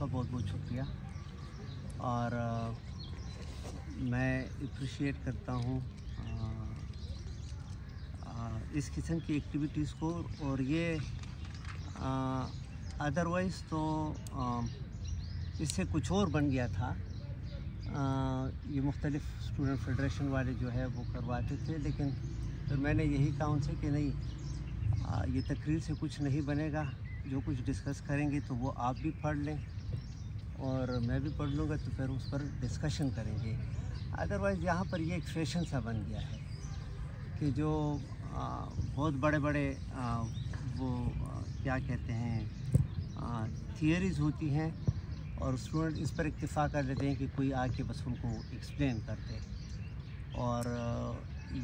का बहुत बहुत शुक्रिया। और मैं अप्रिशिएट करता हूँ इस किस्म की एक्टिविटीज़ को। और ये अदरवाइज़ तो इससे कुछ और बन गया था। ये मुख्तलिफ़ स्टूडेंट फेडरेशन वाले जो है वो करवाते थे, लेकिन फिर मैंने यही कहा उनसे कि नहीं, ये तकरीर से कुछ नहीं बनेगा। जो कुछ डिस्कस करेंगे तो वो आप भी पढ़ लें और मैं भी पढ़ लूँगा, तो फिर उस पर डिस्कशन करेंगे। अदरवाइज़ यहाँ पर ये एक फैशन सा बन गया है कि जो बहुत बड़े बड़े क्या कहते हैं थियरीज़ होती हैं और स्टूडेंट इस पर इत्तेफाक कर लेते हैं कि कोई आके बस उनको एक्सप्लेन कर दे, और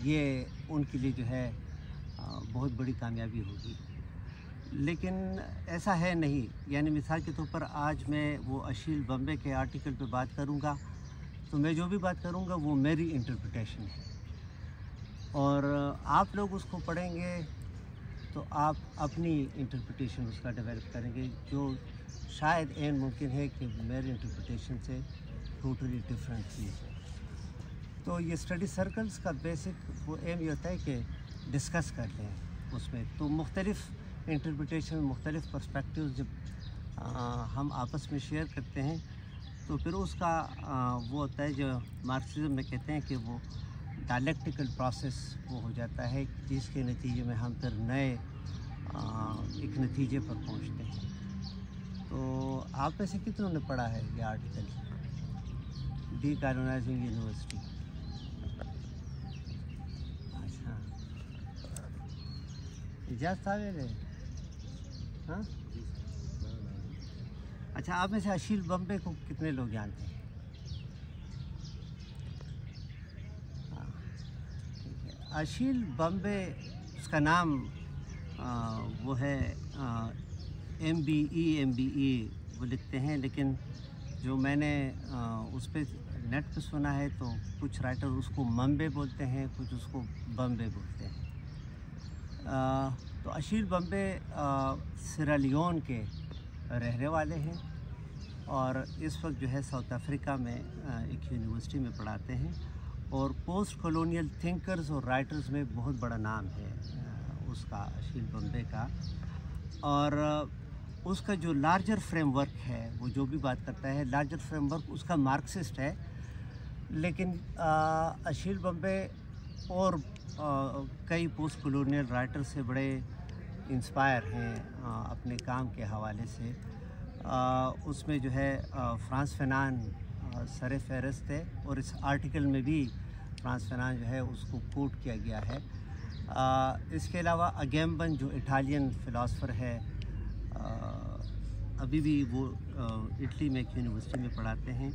ये उनके लिए जो है बहुत बड़ी कामयाबी होगी। लेकिन ऐसा है नहीं। यानी मिसाल के तौर पर आज मैं वो अशील बम्बे के आर्टिकल पे बात करूँगा, तो मैं जो भी बात करूँगा वो मेरी इंटरप्रिटेशन है, और आप लोग उसको पढ़ेंगे तो आप अपनी इंटरप्रिटेशन उसका डेवलप करेंगे, जो शायद ऐन मुमकिन है कि मेरी इंटरप्रिटेशन से टोटली डिफरेंट चीज़ है। तो ये स्टडी सर्कल्स का बेसिक वो एम ये होता है कि डिस्कस कर लें उसमें, तो मुख्तलिफ़ इंटरप्रिटेशन, मुख्तलिफ़ पर्सपेक्टिव्स जब हम आपस में शेयर करते हैं तो फिर उसका वो होता है जो मार्क्सिज्म में कहते हैं कि वो डायलेक्टिकल प्रोसेस वो हो जाता है, जिसके नतीजे में हम फिर नए एक नतीजे पर पहुंचते हैं। तो आप में से कितनों ने पढ़ा है ये आर्टिकल, डीकोलोनाइजिंग यूनिवर्सिटी? अच्छा, इजाज़ था मेरे? हाँ, अच्छा, आप में से अशील बम्बे को कितने लोग जानते हैं? हाँ, ठीक है। अशील बम्बे, उसका नाम वो है MBE वो लिखते हैं, लेकिन जो मैंने उस पर नेट पे सुना है तो कुछ राइटर उसको मम्बे बोलते हैं, कुछ उसको बम्बे बोलते हैं। तो अशील बम्बे सिरालियोन के रहने वाले हैं और इस वक्त जो है साउथ अफ्रीका में एक यूनिवर्सिटी में पढ़ाते हैं, और पोस्ट कॉलोनियल थिंकर्स और राइटर्स में बहुत बड़ा नाम है उसका, अशील बम्बे का। और उसका जो लार्जर फ्रेमवर्क है, वो जो भी बात करता है लार्जर फ्रेमवर्क उसका मार्क्सिस्ट है, लेकिन अशील बम्बे और कई पोस्ट कॉलोनियल राइटर से बड़े इंस्पायर हैं अपने काम के हवाले से। उसमें जो है फ्रांस फैनान सर फहरिस्त है, और इस आर्टिकल में भी फ्रांस फैनान जो है उसको कोट किया गया है। इसके अलावा अगेम्बन जो इटालियन फ़िलासफ़र है, अभी भी वो इटली में एक यूनिवर्सिटी में पढ़ाते हैं,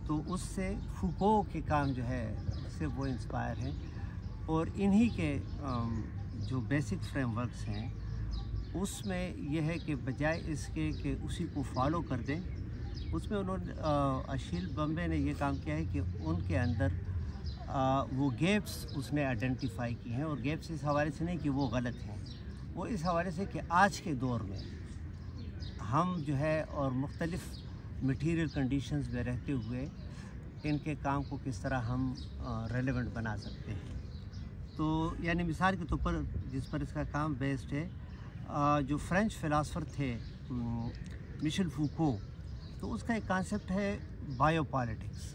तो उससे फुको के काम जो है उससे वो इंस्पायर हैं। और इन्हीं के जो बेसिक फ्रेमवर्क्स हैं उसमें यह है कि बजाय इसके कि उसी को फॉलो कर दें, उसमें उन्होंने अशील बम्बे ने ये काम किया है कि उनके अंदर वो गैप्स उसने आइडेंटिफाई की हैं, और गैप्स इस हवाले से नहीं कि वो गलत हैं, वो इस हवाले से कि आज के दौर में हम जो है और मुख्तलिफ़ मटीरियल कंडीशंस में रहते हुए इनके काम को किस तरह हम रेलेवेंट बना सकते हैं। तो यानी मिसाल के तौर पर जिस पर इसका काम बेस्ड है, जो फ्रेंच फ़िलासफ़र थे मिशेल फूको, तो उसका एक कॉन्सेप्ट है बायोपॉलिटिक्स।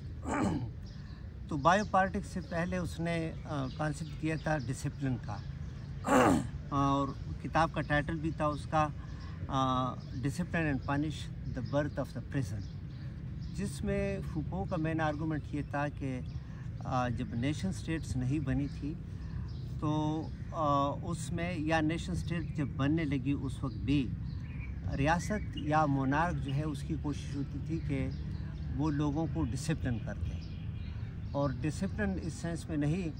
तो बायोपॉलिटिक्स से पहले उसने कॉन्सेप्ट दिया था डिसिप्लिन का, और किताब का टाइटल भी था उसका discipline and punish the birth of the prison, जिसमें फूको का मेन आर्गूमेंट ये था कि जब नेशन स्टेट्स नहीं बनी थी तो उसमें, या नेशन स्टेट जब बनने लगी उस वक्त भी रियासत या मोनार्क जो है उसकी कोशिश होती थी कि वो लोगों को डिसिप्लिन कर दें, और डिसिप्लिन इस सेंस में नहीं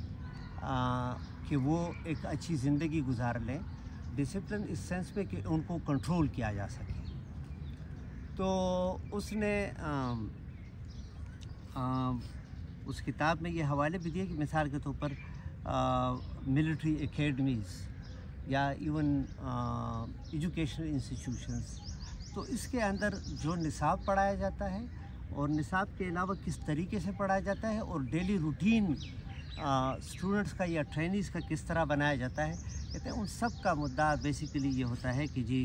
कि वो एक अच्छी ज़िंदगी गुजार लें, डिसिप्लिन इस सेंस में कि उनको कंट्रोल किया जा सके। तो उसने उस किताब में ये हवाले भी दिए कि मिसाल के तौर पर मिलिट्री एकेडमीज़ या इवन एजुकेशनल इंस्टीट्यूशंस, तो इसके अंदर जो निसाब पढ़ाया जाता है और निसाब के अलावा किस तरीके से पढ़ाया जाता है और डेली रूटीन स्टूडेंट्स का या ट्रेनीज़ का किस तरह बनाया जाता है, कहते हैं उन सब का मुद्दा बेसिकली ये होता है कि जी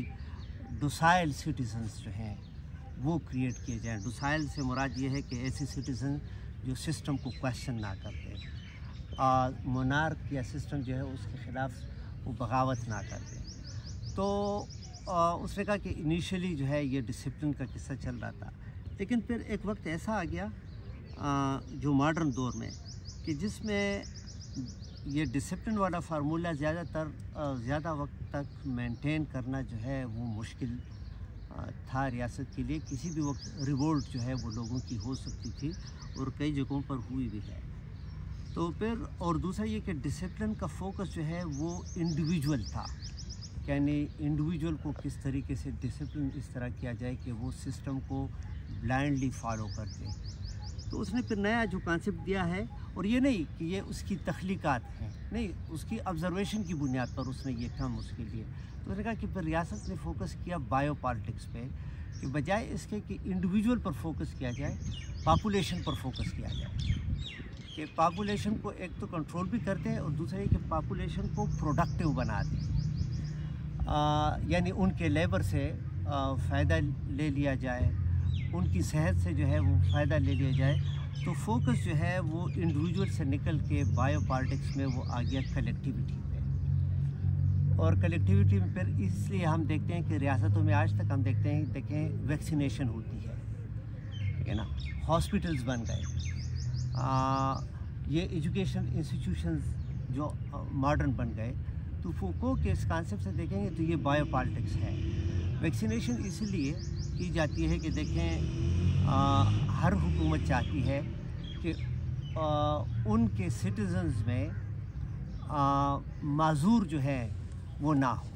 डोसाइल सिटीजन्स जो हैं वो क्रिएट किए जाएँ। डोसाइल से मुराद ये है कि ऐसे सिटीज़न जो सिस्टम को क्वेश्चन ना करते, मोनार्क या सिस्टम जो है उसके ख़िलाफ़ वो बगावत ना करते। तो उसने कहा कि इनिशियली जो है ये डिसिप्लिन का किस्सा चल रहा था, लेकिन फिर एक वक्त ऐसा आ गया जो मॉडर्न दौर में कि जिसमें ये डिसिप्लिन वाला फार्मूला ज़्यादा वक्त तक मेंटेन करना जो है वो मुश्किल था रियासत के लिए। किसी भी वक्त रिवोल्ट जो है वो लोगों की हो सकती थी और कई जगहों पर हुई भी है। तो फिर और दूसरा ये कि डिसिप्लिन का फोकस जो है वो इंडिविजुअल था, यानी इंडिविजुअल को किस तरीके से डिसिप्लिन इस तरह किया जाए कि वो सिस्टम को ब्लाइंडली फॉलो करते। तो उसने फिर नया जो कॉन्सेप्ट दिया है, और ये नहीं कि ये उसकी तख्लीकात हैं, नहीं, उसकी ऑब्जर्वेशन की बुनियाद पर उसने ये काम उसके लिए। तो उसने कहा कि फिर रियासत ने फोकस किया बायो पॉलिटिक्स पे, कि बजाय इसके कि इंडिविजुअल पर फोकस किया जाए, पॉपुलेशन पर फोकस किया जाए, कि पॉपुलेशन को एक तो कंट्रोल भी करते हैं और दूसरा ये कि पॉपुलेशन को प्रोडक्टिव बना दें, यानी उनके लेबर से फ़ायदा ले लिया जाए, उनकी सेहत से जो है वो फ़ायदा ले लिया जाए। तो फोकस जो है वो इंडिविजुअल से निकल के बायो पॉलिटिक्स में वो आ गया कलेक्टिविटी पे। और कलेक्टिविटी में फिर इसलिए हम देखते हैं कि रियासतों में आज तक हम देखें वैक्सीनेशन होती है, ठीक है ना, हॉस्पिटल्स बन गए, ये एजुकेशन इंस्टीट्यूशंस जो मॉडर्न बन गए। तो फूको के इस कॉन्सेप्ट से देखेंगे तो ये बायो पॉलिटिक्स है। वैक्सीनेशन इसीलिए की जाती है कि देखें हर हुकूमत चाहती है कि उनके सिटीजन्स में माजूर जो है वो ना हो,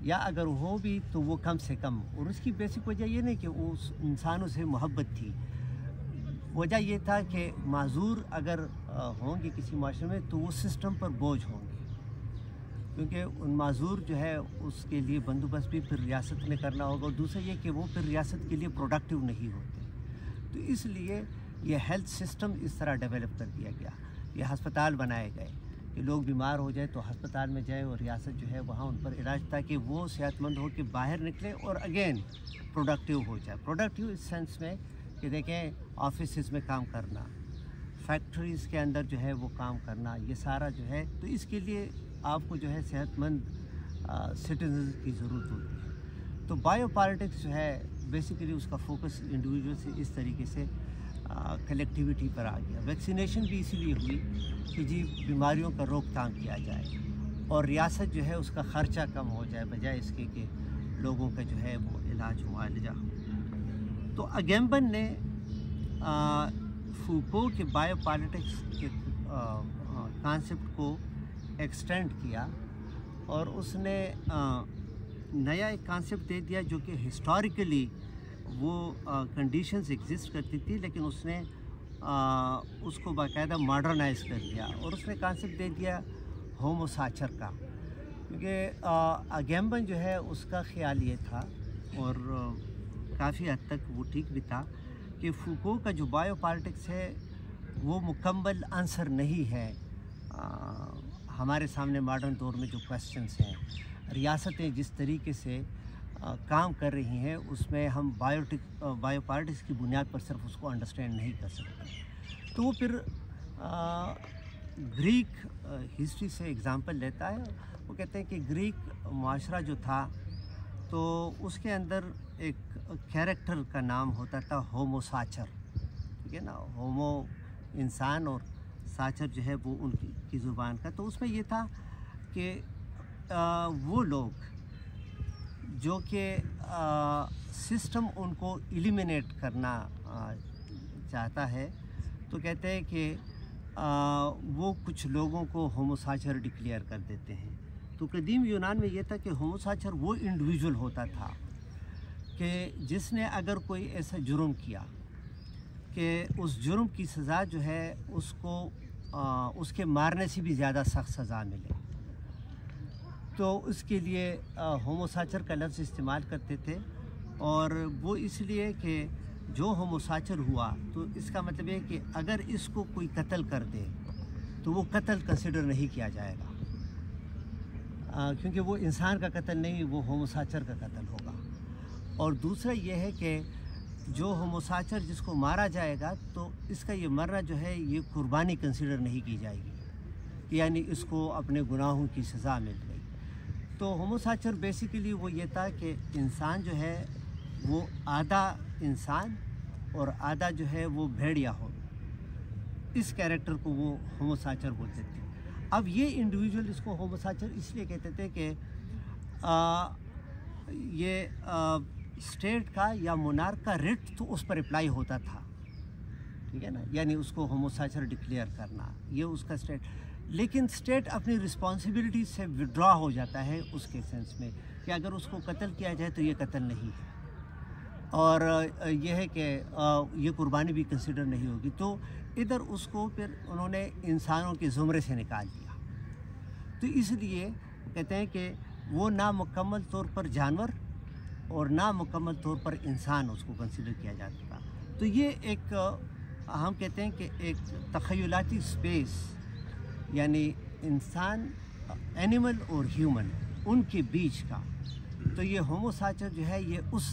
या अगर हो भी तो वो कम से कम। और उसकी बेसिक वजह ये नहीं कि उस इंसानों से मोहब्बत थी, वजह ये था कि माजूर अगर होंगे किसी माशरे में तो वो सिस्टम पर बोझ होंगे, क्योंकि उन माजूर जो है उसके लिए बंदोबस्त भी फिर रियासत ने करना होगा। और दूसरा ये कि वो फिर रियासत के लिए प्रोडक्टिव नहीं होते। तो इसलिए ये हेल्थ सिस्टम इस तरह डेवलप कर दिया गया, ये हस्पताल बनाए गए कि लोग बीमार हो जाए तो हस्पताल में जाए और रियासत जो है वहाँ उन पर इलाज, ताकि वो सेहतमंद हो के बाहर निकले और अगेन प्रोडक्टिव हो जाए। प्रोडक्टिव इस सेंस में कि देखें ऑफिस में काम करना, फैक्ट्रीज़ के अंदर जो है वो काम करना, ये सारा जो है, तो इसके लिए आपको जो है सेहतमंद सिटीजन की ज़रूरत होती है। तो बायो पॉलिटिक्स जो है बेसिकली उसका फोकस इंडिविजुअल से इस तरीके से कलेक्टिविटी पर आ गया। वैक्सीनेशन भी इसीलिए हुई कि जी बीमारियों का रोकथाम किया जाए और रियासत जो है उसका ख़र्चा कम हो जाए, बजाय इसके कि लोगों का जो है वो इलाज मुआलजा हो। तो अगेम्बन ने फूको के बायो पॉलिटिक्स के कॉन्सेप्ट को एक्सटेंड किया और उसने नया एक कॉन्सेप्ट दे दिया जो कि हिस्टोरिकली वो कंडीशंस एग्जिस्ट करती थी, लेकिन उसने उसको बाकायदा मॉडर्नाइज कर दिया और उसने कॉन्सेप्ट दे दिया होमो साचर का। क्योंकि अगेम्बन जो है उसका ख्याल ये था और काफ़ी हद तक वो ठीक भी था कि फूको का जो बायो पॉलिटिक्स है वो मुकम्मल आंसर नहीं है हमारे सामने मॉडर्न दौर में जो क्वेश्चंस हैं। रियासतें जिस तरीके से काम कर रही हैं उसमें हम बायो पॉलिटिक्स की बुनियाद पर सिर्फ उसको अंडरस्टैंड नहीं कर सकते। तो वो फिर ग्रीक हिस्ट्री से एग्ज़ाम्पल लेता है। वो कहते हैं कि ग्रीक माशरा जो था तो उसके अंदर एक कैरेक्टर का नाम होता था होमो साचर, ठीक है ना, होमो इंसान और साचर जो है वो उनकी ज़ुबान का। तो उसमें ये था कि वो लोग जो कि सिस्टम उनको एलिमिनेट करना चाहता है, तो कहते हैं कि वो कुछ लोगों को होमोसाचर डिक्लेयर कर देते हैं। तो कदीम यूनान में ये था कि होमोसाचर वो इंडिविजुअल होता था कि जिसने अगर कोई ऐसा जुर्म किया कि उस जुर्म की सज़ा जो है उसको उसके मारने से भी ज़्यादा सख्त सज़ा मिले, तो उसके लिए होमोसाचर का लफ्ज़ इस्तेमाल करते थे। اور وہ اس لیے کہ جو ہوموسیچر ہوا تو اس کا مطلب ہے کہ اگر اس کو کوئی قتل کر دے تو وہ قتل کنسیڈر نہیں کیا جائے گا، کیونکہ وہ انسان کا قتل نہیں، وہ ہوموسیچر کا قتل ہوگا۔ اور دوسرا یہ ہے کہ جو ہوموسیچر جس کو مارا جائے گا تو اس کا یہ مرنا جو ہے یہ قربانی کنسیڈر نہیں کی جائے گی، یعنی اس کو اپنے گناہوں کی سزا مل گئی۔ تو ہوموسیچر بیسیکلی وہ یہ تھا کہ انسان جو ہے وہ آدھا انسان اور آدھا جو ہے وہ بھیڑیا ہو، اس کیریکٹر کو وہ ہوموسیچر بولتے تھے۔ اب یہ انڈیویجول اس کو ہوموسیچر اس لیے کہتے تھے کہ یہ اسٹیٹ کا یا مونارک کا ریٹ تو اس پر اپلائی ہوتا تھا، ٹھیک ہے نا، یعنی اس کو ہوموسیچر ڈکلیئر کرنا یہ اس کا اسٹیٹ، لیکن اسٹیٹ اپنی رسپانسبلٹی سے وڈرا ہو جاتا ہے اس کے سینس میں کہ اگر اس کو قتل کیا جائے تو یہ قتل نہیں ہے، اور یہ ہے کہ یہ قربانی بھی کنسیڈر نہیں ہوگی، تو ادھر اس کو پھر انہوں نے انسانوں کے زمرے سے نکال دیا۔ تو اس لیے کہتے ہیں کہ وہ نامکمل طور پر جانور اور نامکمل طور پر انسان اس کو کنسیڈر کیا جاتا تھا۔ تو یہ ایک ہم کہتے ہیں کہ ایک تخیلاتی سپیس، یعنی انسان، اینیمل اور ہیومن، ان کے بیچ کا، تو یہ ہوموسیچر جو ہے یہ اس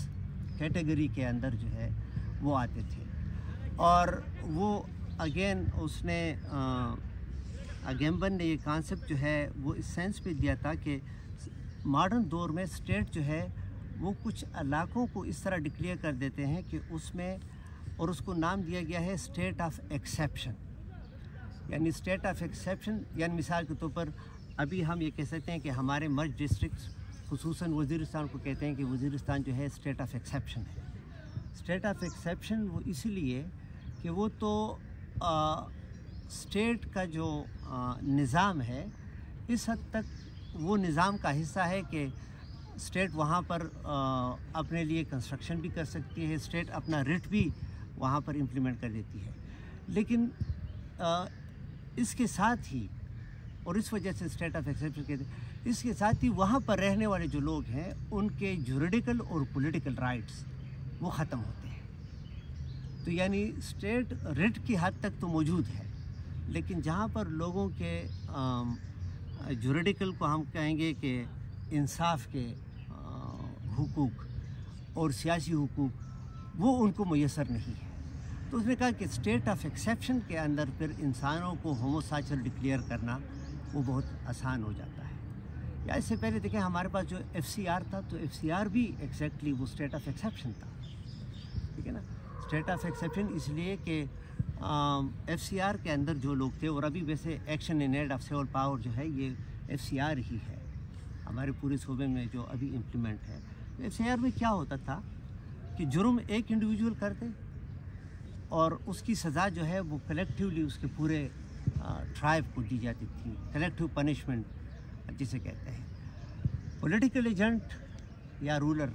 کیٹیگری کے اندر جو ہے وہ آتے تھے۔ اور وہ اگین اس نے اگیمبن نے یہ کانسیپٹ جو ہے وہ اس سینس پہ دیا تھا کہ ماڈرن دور میں اسٹیٹ جو ہے وہ کچھ علاقوں کو اس طرح ڈکلیئر کر دیتے ہیں کہ اس میں، اور اس کو نام دیا گیا ہے اسٹیٹ آف ایکسیپشن، یعنی اسٹیٹ آف ایکسیپشن، یعنی مثال کے طور پر ابھی ہم یہ کہہ سکتے ہیں کہ ہمارے مرج ڈسٹرکٹس خصوصاً وزیرستان کو کہتے ہیں کہ وزیرستان جو ہے اسٹیٹ آف ایکسیپشن ہے۔ اسٹیٹ آف ایکسیپشن وہ اس لیے کہ وہ تو اسٹیٹ کا جو نظام ہے اس حد تک وہ نظام کا حصہ ہے کہ اسٹیٹ وہاں پر اپنے لیے کنسٹرکشن بھی کر سکتی ہے، اسٹیٹ اپنا ریٹ بھی وہاں پر امپلیمنٹ کر دیتی ہے، لیکن اس کے ساتھ ہی، اور اس وجہ سے اسٹیٹ آف ایکسیپشن کہتے ہیں، اس کے ساتھ ہی وہاں پر رہنے والے جو لوگ ہیں ان کے جوریڈیکل اور پولیٹیکل رائٹس وہ ختم ہوتے ہیں۔ تو یعنی اسٹیٹ ریٹ کی حد تک تو موجود ہے، لیکن جہاں پر لوگوں کے جوریڈیکل کو ہم کہیں گے کہ انصاف کے حقوق اور سیاسی حقوق وہ ان کو میسر نہیں ہے، تو اس نے کہا کہ اسٹیٹ آف ایکسیپشن کے اندر پھر انسانوں کو ہوموسیچر ڈکلیئر کرنا وہ بہت آسان ہو جاتا ہے۔ یا اس سے پہلے دیکھیں ہمارے پاس جو ایف سی آر تھا، تو ایف سی آر بھی ایگزیکٹلی وہ اسٹیٹ آف ایکسیپشن تھا، ٹھیک ہے نا، اسٹیٹ آف ایکسیپشن اس لیے کہ ایف سی آر کے اندر جو لوگ تھے، اور ابھی ویسے action in aid of civil power جو ہے یہ ایف سی آر ہی ہے ہمارے پورے صوبے میں جو ابھی امپلیمنٹ ہے۔ ایف سی آر میں کیا ہوتا تھا کہ جرم ایک انڈیویجول کرتے اور اس کی سزا جو ہے وہ کلیکٹیولی اس کے پورے ٹرائب کو دی جاتی تھی، کلیکٹیو پنشمنٹ جسے کہتے ہیں۔ پولیٹیکل ایجنٹ یا رولر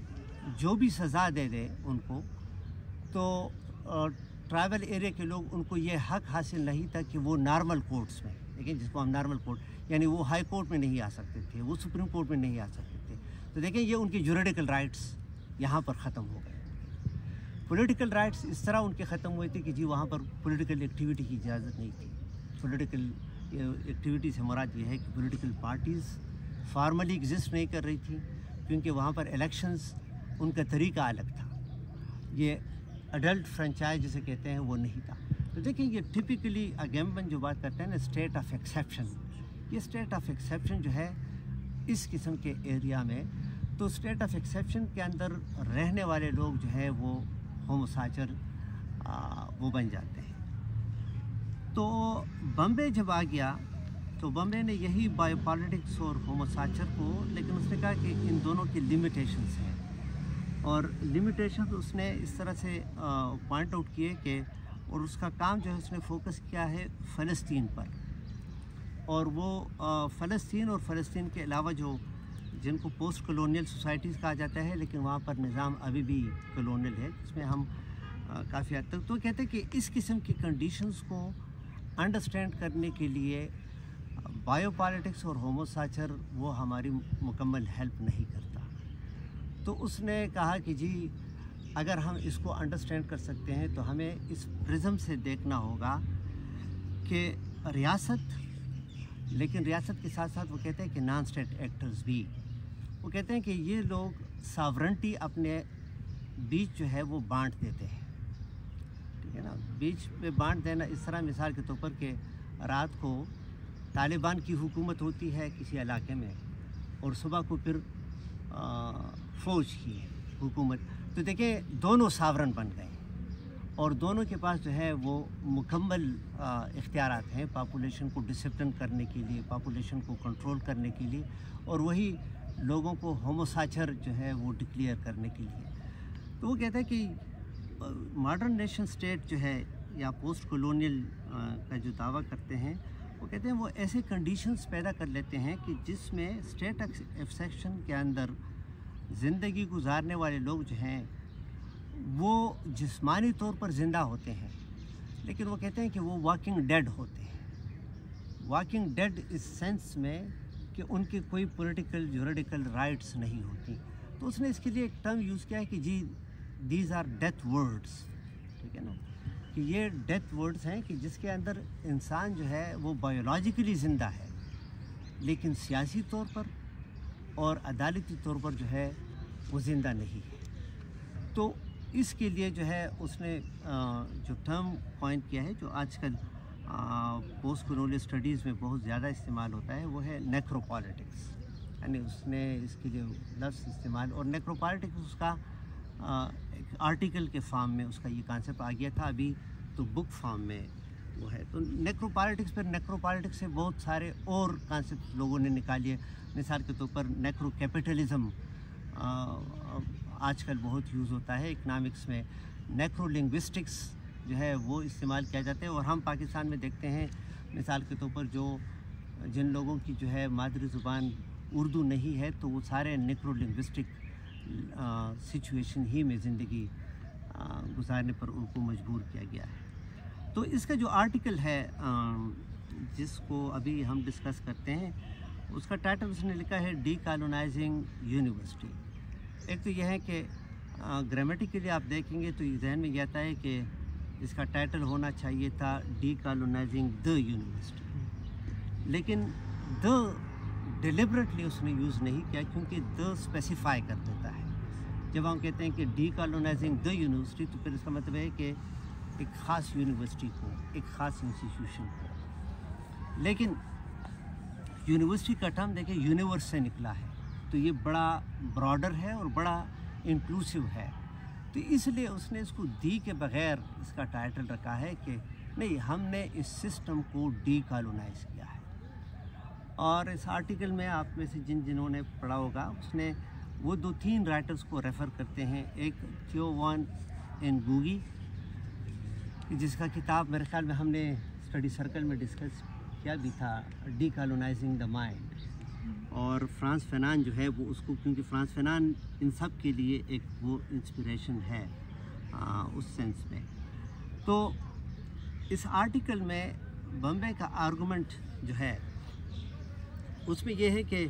جو بھی سزا دے دے ان کو، تو ٹرائبل ایریا کے لوگ ان کو یہ حق حاصل نہیں تھا کہ وہ نارمل کورٹس میں، لیکن جس کو ہم نارمل کورٹ، یعنی وہ ہائی کورٹ میں نہیں آ سکتے تھے، وہ سپریم کورٹ میں نہیں آ سکتے تھے، تو دیکھیں یہ ان کی جوریڈیکل رائٹس یہاں پر ختم ہو گئے۔ پولیٹیکل رائٹس اس طرح ان کے ختم ہوئے تھے کہ جی وہاں پر پولیٹیکل ایکٹیویٹی کی اجازت نہیں تھی۔ پولیٹیکل ایکٹیویٹی سے مراد یہ ہے کہ پولیٹیکل پارٹیز فارملی ایگزسٹ نہیں کر رہی تھیں، کیونکہ وہاں پر الیکشنز ان کا طریقہ الگ تھا، یہ اڈلٹ فرنچائز جسے کہتے ہیں وہ نہیں تھا۔ تو دیکھیں یہ ٹپیکلی اگیمبن جو بات کرتے ہیں نا اسٹیٹ آف ایکسیپشن، یہ اسٹیٹ آف ایکسیپشن جو ہے اس قسم کے ایریا میں، تو اسٹیٹ آف ایکسیپشن کے اندر رہنے والے لوگ جو ہے وہ ہوموسیچر وہ بن جاتے ہیں۔ تو بمبے جب آ گیا تو بمبے نے یہی بایو پالیٹکس اور ہوموسیچر کو، لیکن اس نے کہا کہ ان دونوں کی لمیٹیشنز ہیں، اور لمیٹیشنز اس نے اس طرح سے پوائنٹ آؤٹ کیے کہ، اور اس کا کام جو ہے اس نے فوکس کیا ہے فلسطین پر، اور وہ فلسطین اور فلسطین کے علاوہ جو جن کو پوسٹ کلونیل سوسائٹیز کہا جاتا ہے، لیکن وہاں پر نظام ابھی بھی کلونیل ہے، جس میں ہم کافی حد تک، تو کہتے ہیں کہ اس قسم کی کنڈیشنز کو انڈرسٹینڈ کرنے کے لیے بایو پالیٹکس اور ہوموسیچر وہ ہماری مکمل ہیلپ نہیں کرتا۔ तो उसने कहा कि जी अगर हम इसको अंडरस्टैंड कर सकते हैं तो हमें इस प्रिज्म से देखना होगा कि रियासत, लेकिन रियासत के साथ साथ वो कहते हैं कि नॉन स्टेट एक्टर्स भी, वो कहते हैं कि ये लोग सॉवरेंटी अपने बीच जो है वो बांट देते हैं, ठीक है ना। बीच में बांट देना इस तरह, मिसाल के तौर पर कि रात को तालिबान की हुकूमत होती है किसी इलाके में और सुबह को फिर फ़ौज की हुकूमत, तो देखिए दोनों सावरन बन गए और दोनों के पास जो है वो मुकम्मल इख्तियारात हैं पॉपुलेशन को डिसिप्लिन करने के लिए, पॉपुलेशन को कंट्रोल करने के लिए, और वही लोगों को होमोसाइचर जो है वो डिक्लेयर करने के लिए। तो वो कहता है कि मॉडर्न नेशन स्टेट जो है या पोस्ट कॉलोनियल का जो दावा करते हैं, वो कहते हैं वो ऐसे कंडीशंस पैदा कर लेते हैं कि जिसमें स्टेट एक्सेप्शन के अंदर ज़िंदगी गुजारने वाले लोग जो हैं वो जिस्मानी तौर पर ज़िंदा होते हैं, लेकिन वो कहते हैं कि वो वॉकिंग डेड होते हैं। वॉकिंग डेड इस सेंस में कि उनके कोई पॉलिटिकल ज्यूरिडिकल राइट्स नहीं होती। तो उसने इसके लिए एक टर्म यूज़ किया है कि जी दीज आर डेथ वर्ड्स, ठीक है ना, कि ये डेथ वर्ड्स हैं कि जिसके अंदर इंसान जो है वो बायोलॉजिकली ज़िंदा है लेकिन सियासी तौर पर और अदालती तौर पर जो है वो ज़िंदा नहीं है। तो इसके लिए जो है उसने जो टर्म कॉइन किया है, जो आजकल पोस्ट कॉलोनियल स्टडीज़ में बहुत ज़्यादा इस्तेमाल होता है, वो है नेक्रोपॉलिटिक्स। यानी उसने इसके लिए लफ्ज़ इस्तेमाल, और नेक्रोपॉलिटिक्स उसका एक आर्टिकल के फॉर्म में उसका ये कॉन्सेप्ट आ गया था, अभी तो बुक फॉर्म में वो है। तो नेक्रोपॉलिटिक्स पर, नेक्रोपॉलिटिक्स से बहुत सारे और कॉन्सेप्ट लोगों ने निकाले। मिसाल के तौर पर नेक्रो कैपिटलिज़म आजकल बहुत यूज़ होता है इकनॉमिक्स में। नेक्रो लिंग्विस्टिक्स जो है वो इस्तेमाल किया जाता है, और हम पाकिस्तान में देखते हैं मिसाल के तौर पर जिन लोगों की जो है मादरी ज़ुबान उर्दू नहीं है, तो वो सारे नेक्रो लिंग्विस्टिक सिचुएशन ही में ज़िंदगी गुजारने पर उनको मजबूर किया गया है। तो इसका जो आर्टिकल है जिसको अभी हम डिस्कस करते हैं, उसका टाइटल उसने लिखा है डीकॉलोनाइजिंग यूनिवर्सिटी। एक तो यह है कि ग्रामेटिकली आप देखेंगे तो जहन में ये आता है कि इसका टाइटल होना चाहिए था डीकॉलोनाइजिंग द यूनिवर्सिटी, लेकिन द डिलिबरेटली उसने यूज़ नहीं किया क्योंकि द स्पेसिफाई कर देता है। जब हम कहते हैं कि डीकॉलोनाइजिंग द यूनिवर्सिटी, तो फिर इसका मतलब है कि एक ख़ास यूनिवर्सिटी को, एक ख़ास इंस्टीट्यूशन को। लेकिन यूनिवर्सिटी का टर्म देखिए यूनिवर्स से निकला है, तो ये बड़ा ब्रॉडर है और बड़ा इंक्लूसिव है, तो इसलिए उसने इसको दी के बग़ैर इसका टाइटल रखा है कि नहीं, हमने इस सिस्टम को डीकॉलोनाइज़ किया है। और इस आर्टिकल में आप में से जिन्होंने पढ़ा होगा, उसने वो 2-3 राइटर्स को रेफ़र करते हैं। एक थियो वान एनगुगी, जिसका किताब मेरे ख्याल में हमने स्टडी सर्कल में डिस्कस किया भी था, डीकॉलोनाइजिंग द माइंड। और फ्रांस फैनान जो है वो उसको, क्योंकि फ्रांस फैनान इन सब के लिए एक वो इंस्पिरेशन है उस सेंस में। तो इस आर्टिकल में बम्बे का आर्गूमेंट जो है उसमें यह है कि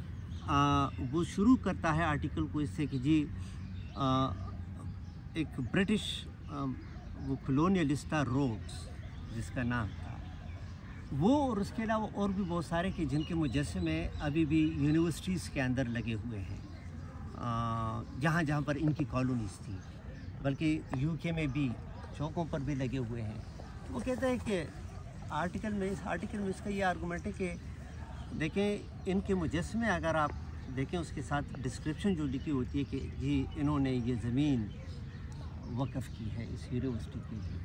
वो शुरू करता है आर्टिकल को इससे कि जी एक ब्रिटिश वो कॉलोनियलिस्ट था रोड्स जिसका नाम था वो, और उसके अलावा और भी बहुत सारे कि जिनके मुजस्समे अभी भी यूनिवर्सिटीज़ के अंदर लगे हुए हैं जहाँ जहाँ पर इनकी कॉलोनीज़ थी, बल्कि यूके में भी चौकों पर भी लगे हुए हैं। वो कहता है कि आर्टिकल में, इस आर्टिकल में इसका ये आर्गूमेंट है कि देखें इनके मुजस्समे अगर आप देखें उसके साथ डिस्क्रिप्शन जो लिखी होती है कि जी इन्होंने ये ज़मीन वक़्फ़ की है इस यूनिवर्सिटी के लिए,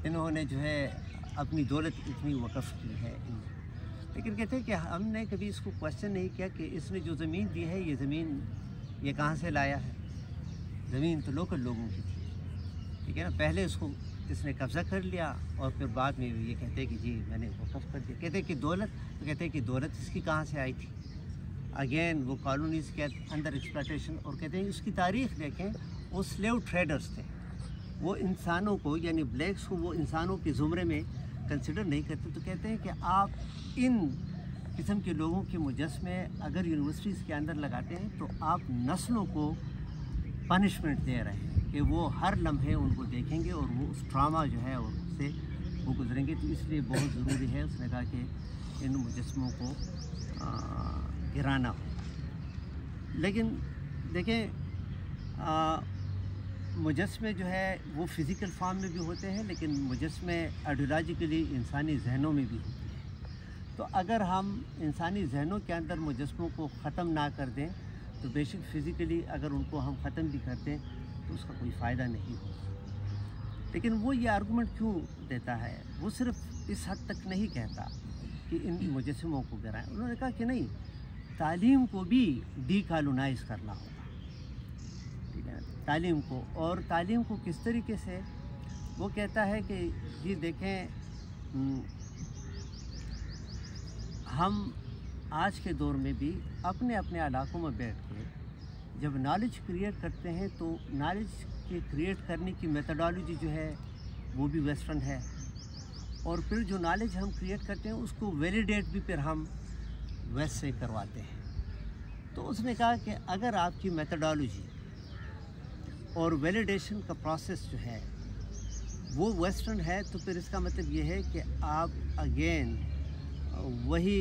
इन्होंने जो है अपनी दौलत इतनी वक़्फ़ की है। लेकिन कहते हैं कि हमने कभी इसको क्वेश्चन नहीं किया कि इसने जो ज़मीन दी है, ये ज़मीन ये कहाँ से लाया है। ज़मीन तो लोकल लोगों की थी, ठीक है ना। पहले उसको इसने कब्ज़ा कर लिया और फिर बाद में ये कहते हैं कि जी मैंने वक़्फ़ कर दिया। कहते हैं कि दौलत, तो कहते हैं कि दौलत इसकी कहाँ से आई थी। अगेन वो कॉलोनीज़ के अंदर एक्सप्लॉयटेशन, और कहते हैं उसकी तारीख़ देखें, वो स्लेव ट्रेडर्स थे, वो इंसानों को यानी ब्लैक्स को वो इंसानों के ज़ुमरे में कंसिडर नहीं करते। तो कहते हैं कि आप इन किस्म के लोगों के मुजस्समे अगर यूनिवर्सिटीज़ के अंदर लगाते हैं तो आप नस्लों को पनिशमेंट दे रहे हैं कि वो हर लम्हे उनको देखेंगे और वो उस ट्रामा जो है उससे वो गुजरेंगे। तो इसलिए बहुत ज़रूरी है, उसने कहा कि इन मुजस्मों को गिराना हो। लेकिन देखें, मुजस्मे जो है वो फ़िज़िकल फॉर्म में भी होते हैं, लेकिन मुजस्मे आइडियोलॉजिकली इंसानी जहनों में भी होते हैं। तो अगर हम इंसानी जहनों के अंदर मुजस्मों को ख़त्म ना कर दें तो बेशक फ़िज़िकली अगर उनको हम ख़त्म भी कर दें तो उसका कोई फ़ायदा नहीं होगा। लेकिन वो ये आर्गूमेंट क्यों देता है? वो सिर्फ इस हद तक नहीं कहता कि इन मुजस्मों को गिराएं। उन्होंने कहा कि नहीं, तालीम को भी डीकॉलोनाइज़ करना होगा, ठीक है, तालीम को। और तालीम को किस तरीके से? वो कहता है कि ये देखें, हम आज के दौर में भी अपने अपने इलाकों में बैठ के जब नॉलेज क्रिएट करते हैं तो नॉलेज के क्रिएट करने की मेथडोलॉजी जो है वो भी वेस्टर्न है, और फिर जो नॉलेज हम क्रिएट करते हैं उसको वैलिडेट भी फिर हम वेस्ट से करवाते हैं। तो उसने कहा कि अगर आपकी मेथडोलॉजी और वैलिडेशन का प्रोसेस जो है वो वेस्टर्न है तो फिर इसका मतलब ये है कि आप अगेन वही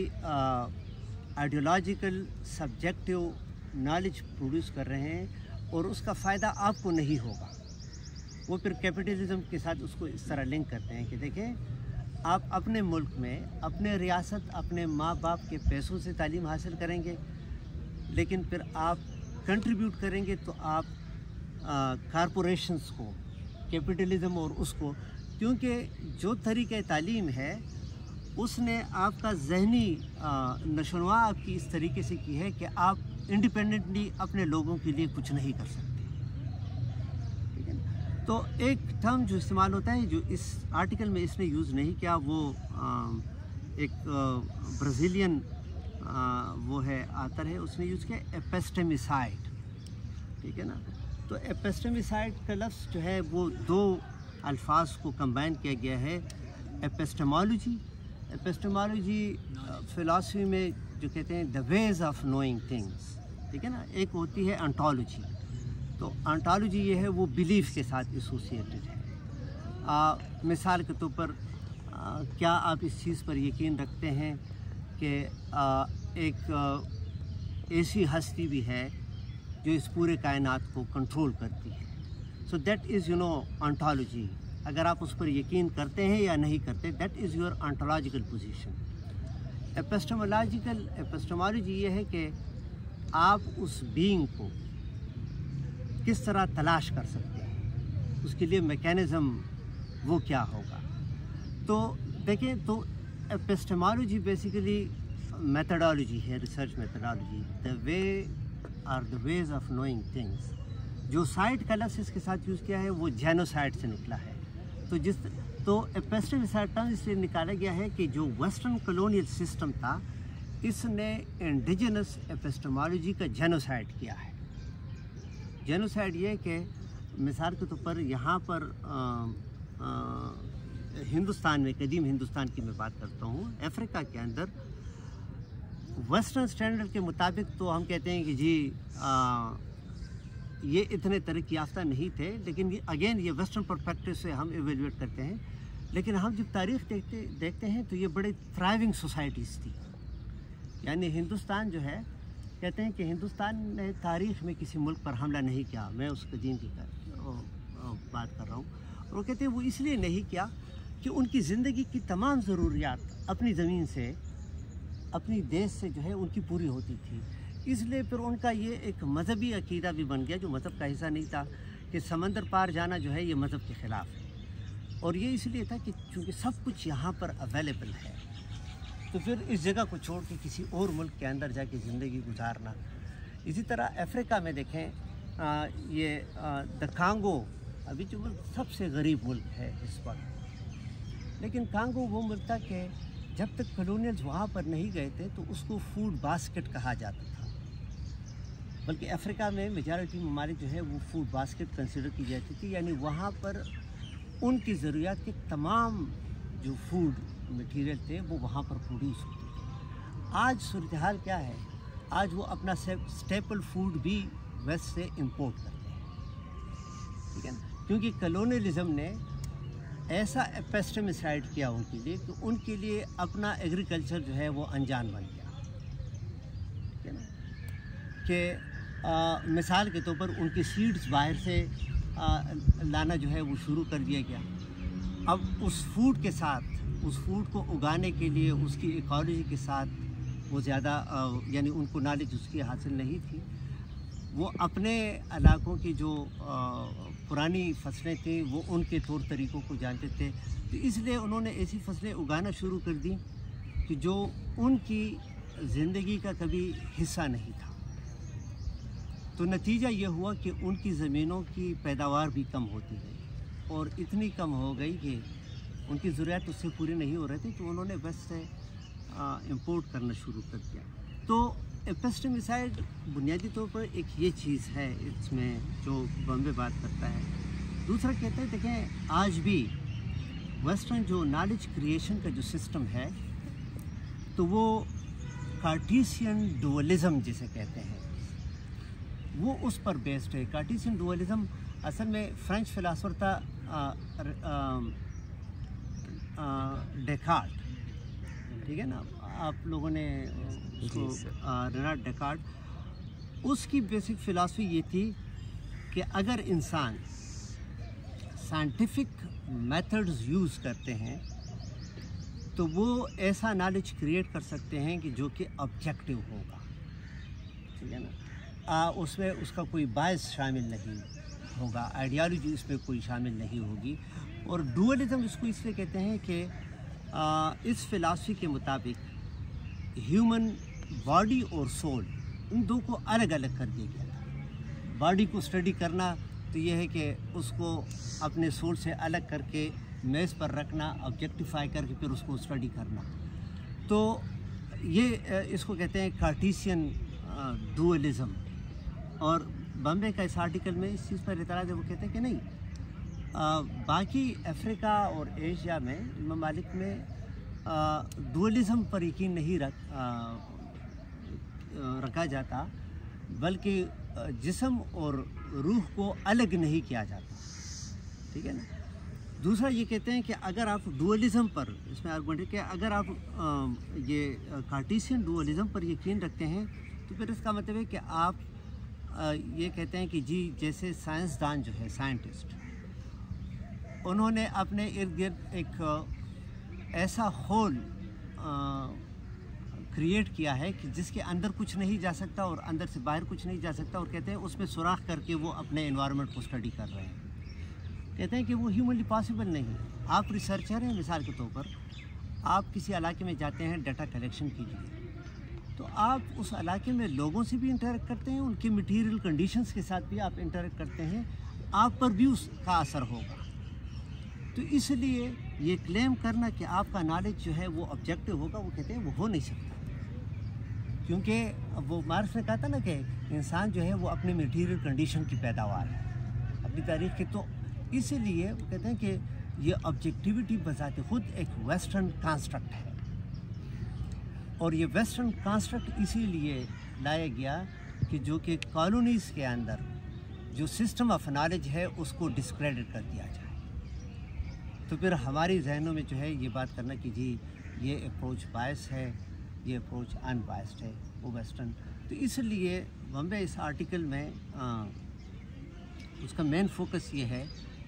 आइडियोलॉजिकल सब्जेक्टिव नॉलेज प्रोड्यूस कर रहे हैं और उसका फ़ायदा आपको नहीं होगा। वो फिर कैपिटलिज्म के साथ उसको इस तरह लिंक करते हैं कि देखें, आप अपने मुल्क में अपने रियासत अपने माँ बाप के पैसों से तालीम हासिल करेंगे, लेकिन फिर आप कंट्रीब्यूट करेंगे तो आप कारपोरेशंस को, कैपिटलिज्म और उसको, क्योंकि जो तरीक़े तालीम है उसने आपका जहनी नशोनुमा आपकी इस तरीके से की है कि आप इंडिपेंडेंटली अपने लोगों के लिए कुछ नहीं कर सकते, ठीक है ना। तो एक टर्म जो इस्तेमाल होता है, जो इस आर्टिकल में इसने यूज़ नहीं किया, वो एक ब्राज़ीलियन वो है आतर है, उसने यूज़ किया एपिस्टेमिसाइड, ठीक है ना। तो एपिस्टेमिसाइड का लफ्ज़ जो है वो दो अल्फाज को कंबाइन किया गया है, एपिस्टेमोलॉजी। एपिस्टेमोलॉजी फ़िलासफ़ी में जो कहते हैं the ways of knowing things, ठीक है ना। एक होती है ऑन्टोलॉजी। तो ऑन्टोलॉजी ये है वो बिलीफ के साथ एसोसिएटेड है। मिसाल के तौर पर क्या आप इस चीज़ पर यकीन रखते हैं कि एक ऐसी हस्ती भी है जो इस पूरे कायनात को कंट्रोल करती है? So that is you know ontology. अगर आप उस पर यकीन करते हैं या नहीं करते, that is your ontological position. Epistemology ये है कि आप उस बीइंग को किस तरह तलाश कर सकते हैं, उसके लिए मैकेनिज़्म वो क्या होगा। तो देखें, तो एपिस्टेमोलॉजी बेसिकली मेथडोलॉजी है, research methodology, the way are the ways of knowing things. जो साइड का लफ्ज़ इसके साथ यूज़ किया है वो जेनोसाइड से निकला है। तो एपिस्टेमिसाइड टर्म इसलिए निकाला गया है कि जो वेस्टर्न कॉलोनियल सिस्टम था, इसने इंडिजिनस एपिस्टेमोलॉजी का जेनोसाइड किया है। जेनोसाइड ये कि मिसाल के तौर पर यहाँ पर हिंदुस्तान में, कदीम हिंदुस्तान की मैं बात करता हूँ, अफ्रीका के अंदर वेस्टर्न स्टैंडर्ड के मुताबिक तो हम कहते हैं कि जी ये इतने तरक्की याफ्ता नहीं थे, लेकिन ये अगेन ये वेस्टर्न परस्पेक्टिव से हम एवेल्यूएट करते हैं। लेकिन हम जब तारीख़ देखते हैं तो ये बड़े थ्राइविंग सोसाइटीज़ थी। यानी हिंदुस्तान जो है, कहते हैं कि हिंदुस्तान ने तारीख़ में किसी मुल्क पर हमला नहीं किया। मैं उस कदीम की बात कर रहा हूँ। और वो कहते हैं वो इसलिए नहीं किया कि उनकी ज़िंदगी की तमाम ज़रूरियात अपनी ज़मीन से, अपनी देश से जो है उनकी पूरी होती थी। इसलिए फिर उनका ये एक मजहबी अकीदा भी बन गया, जो मज़हब का हिस्सा नहीं था, कि समंदर पार जाना जो है ये मज़हब के ख़िलाफ़ है। और ये इसलिए था कि चूँकि सब कुछ यहाँ पर अवेलेबल है, तो फिर इस जगह को छोड़ के किसी और मुल्क के अंदर जाके ज़िंदगी गुजारना। इसी तरह अफ्रीका में देखें, ये द कांगो अभी जो मुल्क सबसे गरीब मुल्क है इस वक्त, लेकिन कांगो वो मुल्क था कि जब तक कॉलोनियल्स वहाँ पर नहीं गए थे तो उसको फूड बास्केट कहा जाता था। बल्कि अफ्रीका में मेजॉरिटी ममालिक जो है वो फूड बास्केट कंसिडर की जाती थी, यानी वहाँ पर उनकी ज़रूरियात के तमाम जो फूड मटीरियल थे वो वहाँ पर प्रोड्यूस होते थे। आज सूरत हाल क्या है? आज वो अपना स्टेपल फूड भी वेस्ट से इंपोर्ट करते हैं। ठीक है ना, क्योंकि कलोनियलिज्म ने ऐसा पेस्टिसाइड किया उनके लिए कि उनके लिए अपना एग्रीकल्चर जो है वो अनजान बन गया, ठीक है ना, कि मिसाल के तौर पर उनके सीड्स बाहर से लाना जो है वो शुरू कर दिया गया। अब उस फूड के साथ, उस फूड को उगाने के लिए उसकी इकोलॉजी के साथ वो ज़्यादा यानी उनको नॉलेज उसकी हासिल नहीं थी। वो अपने इलाकों की जो पुरानी फसलें थी वो उनके तौर तरीक़ों को जानते थे, तो इसलिए उन्होंने ऐसी फसलें उगाना शुरू कर दी कि जो उनकी ज़िंदगी का कभी हिस्सा नहीं था। तो नतीजा ये हुआ कि उनकी ज़मीनों की पैदावार भी कम होती गई और इतनी कम हो गई कि उनकी ज़रूरत उससे पूरी नहीं हो रही थी, तो उन्होंने वेस्ट से इंपोर्ट करना शुरू कर दिया। तो पेस्टिसाइड बुनियादी तौर पर एक ये चीज़ है इसमें जो बॉम्बे बात करता है। दूसरा कहता है, देखें आज भी वेस्टर्न जो नॉलेज क्रिएशन का जो सिस्टम है तो वो कार्टेशियन डुअलिज़म जिसे कहते हैं वो उस पर बेस्ड है। कार्टेशियन डुअलिज़म असल में फ्रेंच फिलासफर था डेकार्ट, ठीक है ना, आप लोगों ने उसको रेने डेकार्ट, उसकी बेसिक फ़िलासफ़ी ये थी कि अगर इंसान साइंटिफिक मेथड्स यूज़ करते हैं तो वो ऐसा नॉलेज क्रिएट कर सकते हैं कि जो कि ऑब्जेक्टिव होगा, ठीक है ना, उसमें उसका कोई बायस शामिल नहीं होगा, आइडियोलॉजी इसमें कोई शामिल नहीं होगी। और डुअलिज़म इसको इसलिए कहते हैं कि इस फ़िलासफ़ी के मुताबिक ह्यूमन बॉडी और सोल इन दो को अलग अलग कर दिया गया था। बॉडी को स्टडी करना तो यह है कि उसको अपने सोल से अलग करके मेज़ पर रखना, ऑब्जेक्टिफाई करके फिर उसको स्टडी करना। तो ये इसको कहते हैं कार्टेशियन डुअलिज़म। और बॉम्बे का इस आर्टिकल में इस चीज़ पर इतराज़ है, वो कहते हैं कि नहीं, बाकी अफ्रीका और एशिया में ममालिक में डुअलिज़म पर यकीन नहीं रखा जाता, बल्कि जिस्म और रूह को अलग नहीं किया जाता, ठीक है ना। दूसरा ये कहते हैं कि अगर आप डुअलिज़म पर, इसमें आर्गुमेंट है कि अगर आप ये कार्टेशियन डुअलिज़म पर यकीन रखते हैं तो फिर इसका मतलब है कि आप ये कहते हैं कि जी जैसे साइंसदान जो है, साइंटिस्ट, उन्होंने अपने इर्द गिर्द एक ऐसा होल क्रिएट किया है कि जिसके अंदर कुछ नहीं जा सकता और अंदर से बाहर कुछ नहीं जा सकता, और कहते हैं उसमें सुराख करके वो अपने एनवायरनमेंट को स्टडी कर रहे हैं। कहते हैं कि वो ह्यूमनली पॉसिबल नहीं। आप रिसर्चर हैं, मिसाल के तौर पर आप किसी इलाके में जाते हैं डाटा कलेक्शन के लिए, तो आप उस इलाके में लोगों से भी इंटरेक्ट करते हैं, उनकी मटीरियल कंडीशंस के साथ भी आप इंटरेक्ट करते हैं, आप पर भी उसका असर होगा। तो इसलिए ये क्लेम करना कि आपका नॉलेज जो है वो ऑब्जेक्टिव होगा, वो कहते हैं वो हो नहीं सकता, क्योंकि वो मार्क्स ने कहा था ना कि इंसान जो है वो अपने मटीरियल कंडीशन की पैदावार है, अपनी तारीख की। तो इसीलिए वो कहते हैं कि ये ऑब्जेक्टिविटी बजाते खुद एक वेस्टर्न कॉन्स्ट्रक्ट है, और ये वेस्टर्न कॉन्स्ट्रक्ट इसीलिए लाया गया कि जो कि कॉलोनीज़ के अंदर जो सिस्टम ऑफ नॉलेज है उसको डिस्क्रेडिट कर दिया जाए। तो फिर हमारी जहनों में जो है ये बात करना कि जी ये अप्रोच बायस है, ये अप्रोच अनबायस्ड है, वो वेस्टर्न। तो इसलिए बॉम्बे इस आर्टिकल में उसका मेन फोकस ये है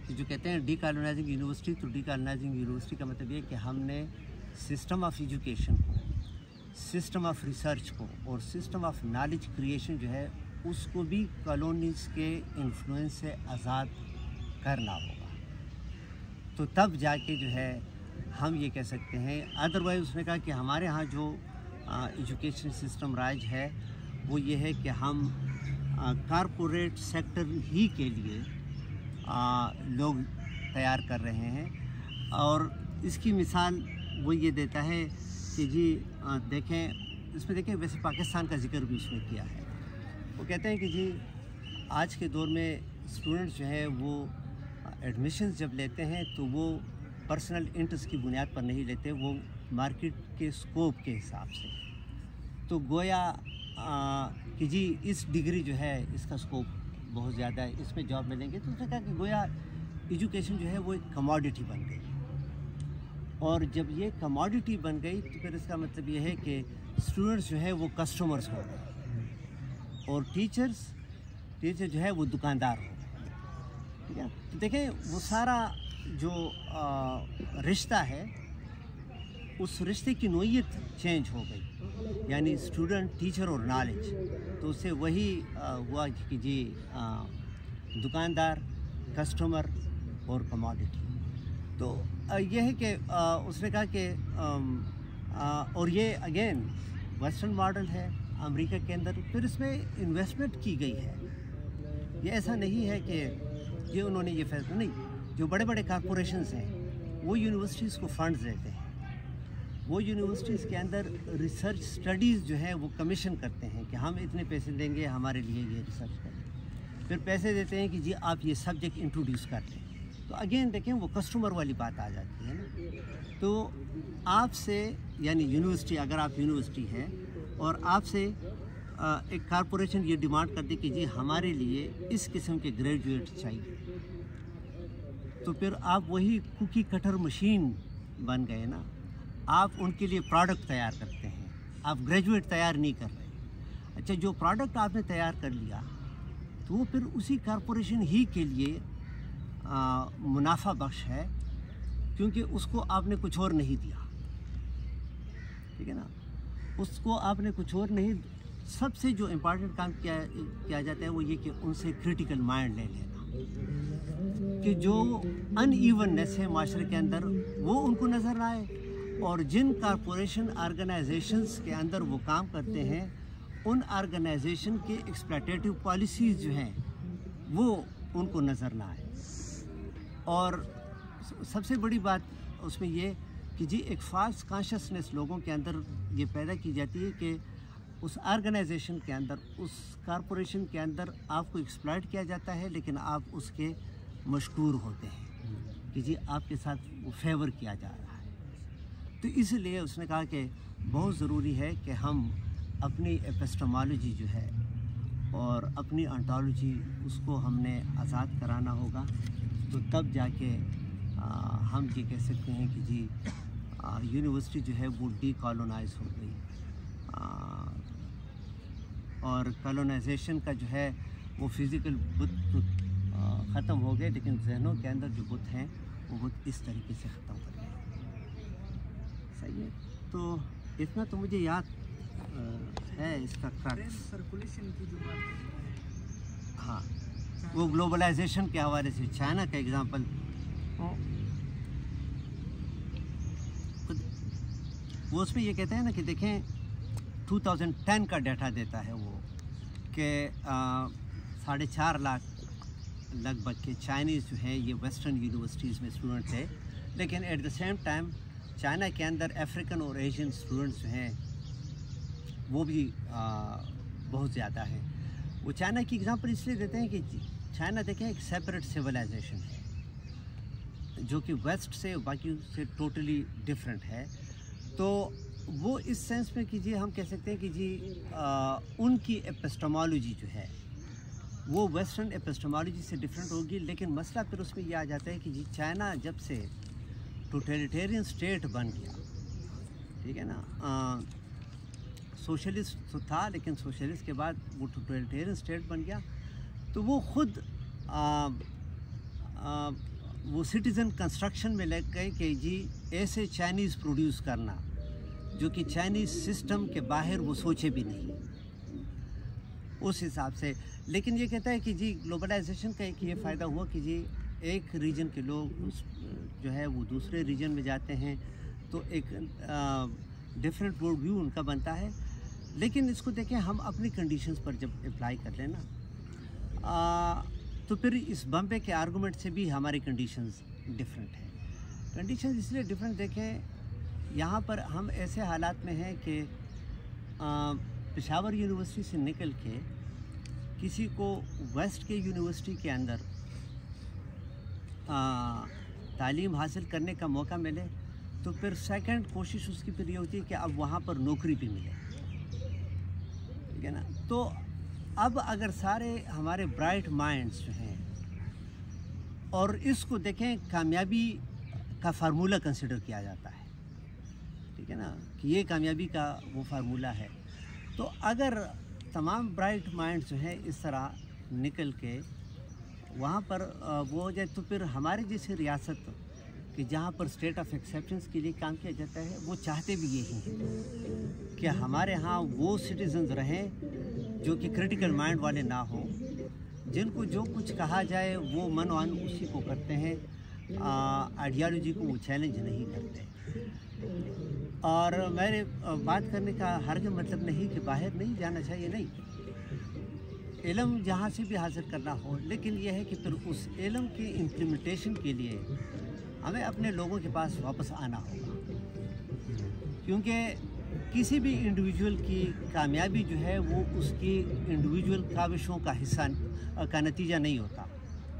कि जो कहते हैं डीकॉलोनाइजिंग यूनिवर्सिटी, तो डीकॉलोनाइजिंग यूनिवर्सिटी का मतलब ये कि हमने सिस्टम ऑफ एजुकेशन को, सिस्टम ऑफ रिसर्च को और सिस्टम ऑफ नॉलेज क्रिएशन जो है उसको भी कॉलोनीज़ के इन्फ्लुएंस से आज़ाद करना होगा, तो तब जाके जो है हम ये कह सकते हैं। अदरवाइज़ उसने कहा कि हमारे यहाँ जो एजुकेशन सिस्टम राइज है वो ये है कि हम कारपोरेट सेक्टर ही के लिए लोग तैयार कर रहे हैं, और इसकी मिसाल वो ये देता है कि जी देखें, इसमें देखें वैसे पाकिस्तान का जिक्र भी उसमें किया है। वो कहते हैं कि जी आज के दौर में स्टूडेंट्स जो है वो एडमिशन्स जब लेते हैं तो वो पर्सनल इंटरेस्ट की बुनियाद पर नहीं लेते, वो मार्केट के स्कोप के हिसाब से। तो गोया कि जी इस डिग्री जो है इसका स्कोप बहुत ज़्यादा इसमें जॉब मिलेंगे। तो उसने कहा कि गोया एजुकेशन जो है वो एक कमोडिटी बन गई, और जब ये कमोडिटी बन गई तो फिर इसका मतलब ये है कि स्टूडेंट्स जो है वो कस्टमर्स हो गए और टीचर जो है वो दुकानदार हो गए। ठीक है, तो देखें वो सारा जो रिश्ता है, उस रिश्ते की नोयत चेंज हो गई, यानी स्टूडेंट, टीचर और नॉलेज। तो उससे वही हुआ कि जी दुकानदार, कस्टमर और कमोडिटी। तो ये है कि उसने कहा कि और ये अगेन वेस्टर्न मॉडल है अमेरिका के अंदर, फिर इसमें इन्वेस्टमेंट की गई है। ये ऐसा नहीं है कि ये उन्होंने ये फैसला नहीं, जो बड़े बड़े कॉरपोरेशंस हैं वो यूनिवर्सिटीज़ को फंड्स देते हैं, वो यूनिवर्सिटीज़ के अंदर रिसर्च स्टडीज़ जो है वो कमीशन करते हैं कि हम इतने पैसे देंगे हमारे लिए ये रिसर्च करें, फिर पैसे देते हैं कि जी आप ये सब्जेक्ट इंट्रोड्यूस कर लें। तो अगेन देखें वो कस्टमर वाली बात आ जाती है ना। तो आपसे यानी यूनिवर्सिटी, अगर आप यूनिवर्सिटी हैं और आपसे एक कॉरपोरेशन ये डिमांड करती कि जी हमारे लिए इस किस्म के ग्रेजुएट चाहिए, तो फिर आप वही कुकी कटर मशीन बन गए ना। आप उनके लिए प्रोडक्ट तैयार करते हैं, आप ग्रेजुएट तैयार नहीं कर रहे। अच्छा, जो प्रोडक्ट आपने तैयार कर लिया तो वो फिर उसी कॉरपोरेशन ही के लिए मुनाफा बख्श है, क्योंकि उसको आपने कुछ और नहीं दिया। ठीक है ना, उसको आपने कुछ और नहीं। सबसे जो इम्पोर्टेंट काम किया जाता है वो ये कि उनसे क्रिटिकल माइंड ले लेना, कि जो अनइवननेस है माशरे के अंदर वो उनको नज़र ना आए, और जिन कॉरपोरेशन ऑर्गेनाइजेशंस के अंदर वो काम करते हैं उन ऑर्गेनाइजेशन के एक्सप्लॉयटेटिव पॉलिसीज़ जो हैं वो उनको नज़र ना आए। और सबसे बड़ी बात उसमें ये कि जी एक फ़ाल्स कॉन्शियसनेस लोगों के अंदर ये पैदा की जाती है कि उस ऑर्गेनाइजेशन के अंदर, उस कॉरपोरेशन के अंदर आपको एक्सप्लॉइट किया जाता है, लेकिन आप उसके मशकूर होते हैं कि जी आपके साथ वो फेवर किया जा रहा है। तो इसलिए उसने कहा कि बहुत ज़रूरी है कि हम अपनी एपिस्टेमोलॉजी जो है और अपनी ऑन्टोलॉजी उसको हमने आज़ाद कराना होगा। तो तब जाके हम ये कह सकते हैं कि जी यूनिवर्सिटी जो है वो डीकॉलोनाइज हो गई, और कॉलोनाइजेशन का जो है वो फिज़िकल बुत ख़त्म हो गए, लेकिन जहनों के अंदर जो बुत हैं वो बुत इस तरीके से ख़त्म हो गए। सही है, तो इतना तो मुझे याद है इसका सर्कुलेशन की जो बात। हाँ, वो ग्लोबलाइजेशन के हवाले से चाइना का एग्ज़ाम्पल, वो उसमें ये कहते हैं ना कि देखें 2010 का डाटा देता है वो कि 4.5 लाख लगभग के चाइनीज़ जो हैं ये वेस्टर्न यूनिवर्सिटीज़ में स्टूडेंट थे, लेकिन at the same time China के अंदर अफ्रीकन और एशियन स्टूडेंट्स जो हैं वो भी बहुत ज़्यादा हैं। वो चाइना की एग्ज़ाम्पल इसलिए देते हैं कि चाइना देखें एक सेपरेट सिविलाइजेशन है जो कि वेस्ट से बाकी से टोटली डिफरेंट है। तो वो इस सेंस में कीजिए हम कह सकते हैं कि जी उनकी एपिस्टेमोलॉजी जो है वो वेस्टर्न एपिस्टेमोलॉजी से डिफरेंट होगी, लेकिन मसला फिर उसमें ये आ जाता है कि जी चाइना जब से टोटलिटेरियन स्टेट बन गया, ठीक है ना, सोशलिस्ट तो था लेकिन सोशलिस्ट के बाद वो टोटलिटेरियन स्टेट बन गया, तो वो ख़ुद वो सिटीज़न कंस्ट्रक्शन में लग गए कि जी ऐसे चाइनीज़ प्रोड्यूस करना जो कि चाइनीज़ सिस्टम के बाहर वो सोचे भी नहीं उस हिसाब से। लेकिन ये कहता है कि जी ग्लोबलाइजेशन का एक ये फ़ायदा हुआ कि जी एक रीजन के लोग जो है वो दूसरे रीजन में जाते हैं, तो एक डिफरेंट वर्ल्ड व्यू उनका बनता है। लेकिन इसको देखें हम अपनी कंडीशंस पर जब अप्लाई कर लें ना, तो फिर इस बम्बे के आर्गूमेंट से भी हमारी कंडीशंस डिफरेंट हैं। कंडीशंस इसलिए डिफरेंट देखें, यहाँ पर हम ऐसे हालात में हैं कि पेशावर यूनिवर्सिटी से निकल के किसी को वेस्ट के यूनिवर्सिटी के अंदर तालीम हासिल करने का मौका मिले, तो फिर सेकंड कोशिश उसकी फिर ये होती है कि अब वहाँ पर नौकरी भी मिले, ठीक है ना। तो अब अगर सारे हमारे ब्राइट माइंड्स जो हैं और इसको देखें, कामयाबी का फार्मूला कंसिडर किया जाता है, ठीक है ना, कि ये कामयाबी का वो फार्मूला है। तो अगर तमाम ब्राइट माइंड्स जो हैं इस तरह निकल के वहाँ पर वो हो जाए, तो फिर हमारे जैसे रियासत कि जहाँ पर स्टेट ऑफ एक्सेप्टेंस के लिए काम किया जाता है, वो चाहते भी यही हैं कि हमारे यहाँ वो सिटीजन्स रहें जो कि क्रिटिकल माइंड वाले ना हो, जिनको जो कुछ कहा जाए वो मनवान उसी को करते हैं, आइडियालॉजी को वो चैलेंज नहीं करते। और मेरे बात करने का हरगिज़ मतलब नहीं कि बाहर नहीं जाना चाहिए, नहीं, इल्म जहाँ से भी हासिल करना हो, लेकिन यह है कि फिर उस इल्म के इम्प्लीमेंटेशन के लिए हमें अपने लोगों के पास वापस आना होगा, क्योंकि किसी भी इंडिविजुअल की कामयाबी जो है वो उसकी इंडिविजुअल काविशों का हिस्सा का नतीजा नहीं होता।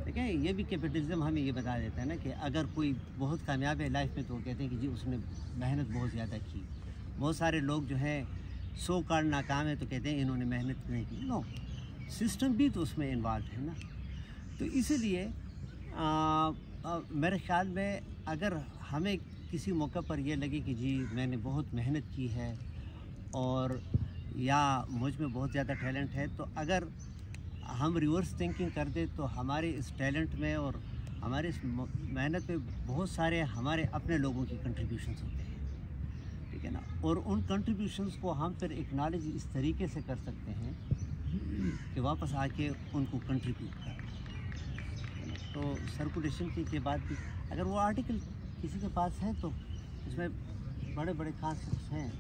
ठीक है, ये भी कैपिटलिज्म हमें ये बता देता है ना कि अगर कोई बहुत कामयाब है लाइफ में तो कहते हैं कि जी उसने मेहनत बहुत ज़्यादा की। बहुत सारे लोग जो हैं 100 कार्ड नाकाम है तो कहते हैं इन्होंने मेहनत नहीं की। नो, सिस्टम भी तो उसमें इन्वॉल्व है ना। तो इसीलिए मेरे ख्याल में अगर हमें किसी मौके पर यह लगे कि जी मैंने बहुत मेहनत की है और या मुझ में बहुत ज़्यादा टैलेंट है, तो अगर हम रिवर्स थिंकिंग कर दे तो हमारे इस टैलेंट में और हमारे इस मेहनत में बहुत सारे हमारे अपने लोगों की कंट्रीब्यूशंस होते हैं, ठीक है ना। और उन कंट्रीब्यूशंस को हम फिर एक्नॉलेज इस तरीके से कर सकते हैं कि वापस आके उनको कंट्रीब्यूट करें। तो सर्कुलेशन के बाद भी अगर वो आर्टिकल किसी के पास है तो उसमें बड़े बड़े कॉन्सेप्ट्स हैं।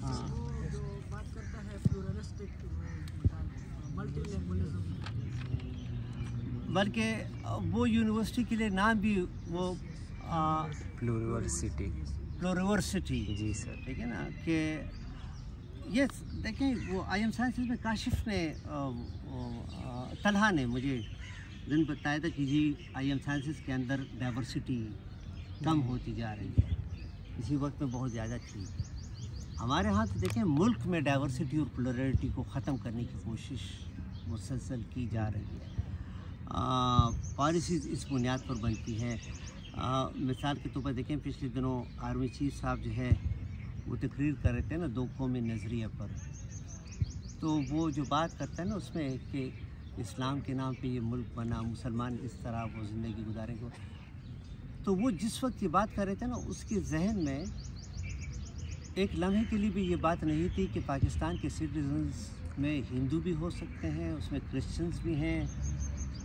हाँ, जो बात करता है प्लूरलिस्टिक मल्टीलैंग्वेजिज्म, बल्कि वो यूनिवर्सिटी के लिए नाम भी वो प्लूरिवर्सिटी, जी सर, ठीक है ना। कि ये देखें वो IM साइंसेस में काशिफ ने तलहा ने मुझे दिन बताया था कि जी IM साइंसेस के अंदर डाइवर्सिटी कम होती जा रही है, इसी वक्त में बहुत ज़्यादा थी। हमारे यहाँ तो देखें मुल्क में डाइवर्सिटी और प्लुरलिटी को ख़त्म करने की कोशिश मुसलसल की जा रही है। पॉलिसीज़ इस बुनियाद पर बनती हैं। मिसाल के तौर पर देखें, पिछले दिनों आर्मी चीफ साहब जो है वो तकरीर कर रहे थे ना 2 कौमी नज़रिया पर, तो वो जो बात करता है ना उसमें कि इस्लाम के नाम पे ये मुल्क बना, मुसलमान इस तरह वो ज़िंदगी गुजारेंगे, तो वो जिस वक्त ये बात कर रहे थे ना उसके जहन में एक लम्हे के लिए भी ये बात नहीं थी कि पाकिस्तान के सिटीजन्स में हिंदू भी हो सकते हैं, उसमें क्रिश्चियंस भी हैं,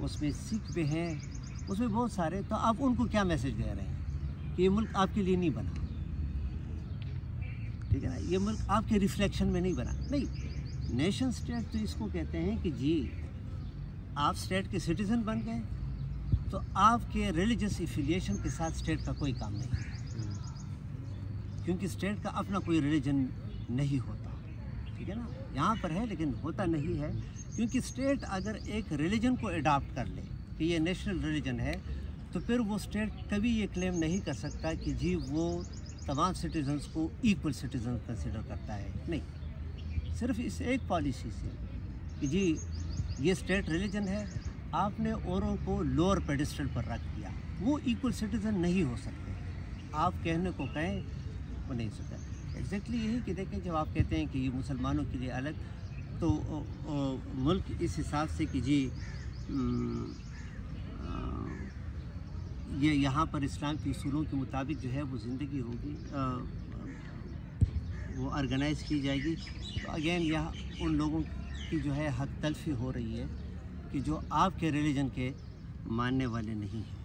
उसमें सिख भी हैं, उसमें बहुत सारे। तो आप उनको क्या मैसेज दे रहे हैं कि ये मुल्क आपके लिए नहीं बना, ठीक है ना, ये मुल्क आपके रिफ्लेक्शन में नहीं बना। नहीं, नेशन स्टेट तो इसको कहते हैं कि जी आप स्टेट के सिटीज़न बन गए तो आपके रिलीजियस एफिलिएशन के साथ स्टेट का कोई काम नहीं, क्योंकि स्टेट का अपना कोई रिलीजन नहीं होता, ठीक है ना। यहाँ पर है लेकिन होता नहीं है, क्योंकि स्टेट अगर एक रिलीजन को अडॉप्ट कर ले कि ये नेशनल रिलीजन है, तो फिर वो स्टेट कभी ये क्लेम नहीं कर सकता कि जी वो तमाम सिटीजन्स को इक्वल सिटीजन कंसिडर करता है। नहीं, सिर्फ इस एक पॉलिसी से कि जी ये स्टेट रिलीजन है, आपने औरों को लोअर पेडिस्टल पर रख दिया, वो इक्वल सिटीज़न नहीं हो सकते। आप कहने को कहें वो नहीं सकता। एग्जैक्टली यही कि देखें, जब आप कहते हैं कि ये मुसलमानों के लिए अलग, तो मुल्क इस हिसाब से कि जी ये यहाँ पर इस्लाम के उसूलों के मुताबिक जो है वो ज़िंदगी होगी, वो ऑर्गेनाइज़ की जाएगी। तो अगेन यहाँ उन लोगों की जो है हक तलफी हो रही है कि जो आपके रिलीजन के मानने वाले नहीं हैं।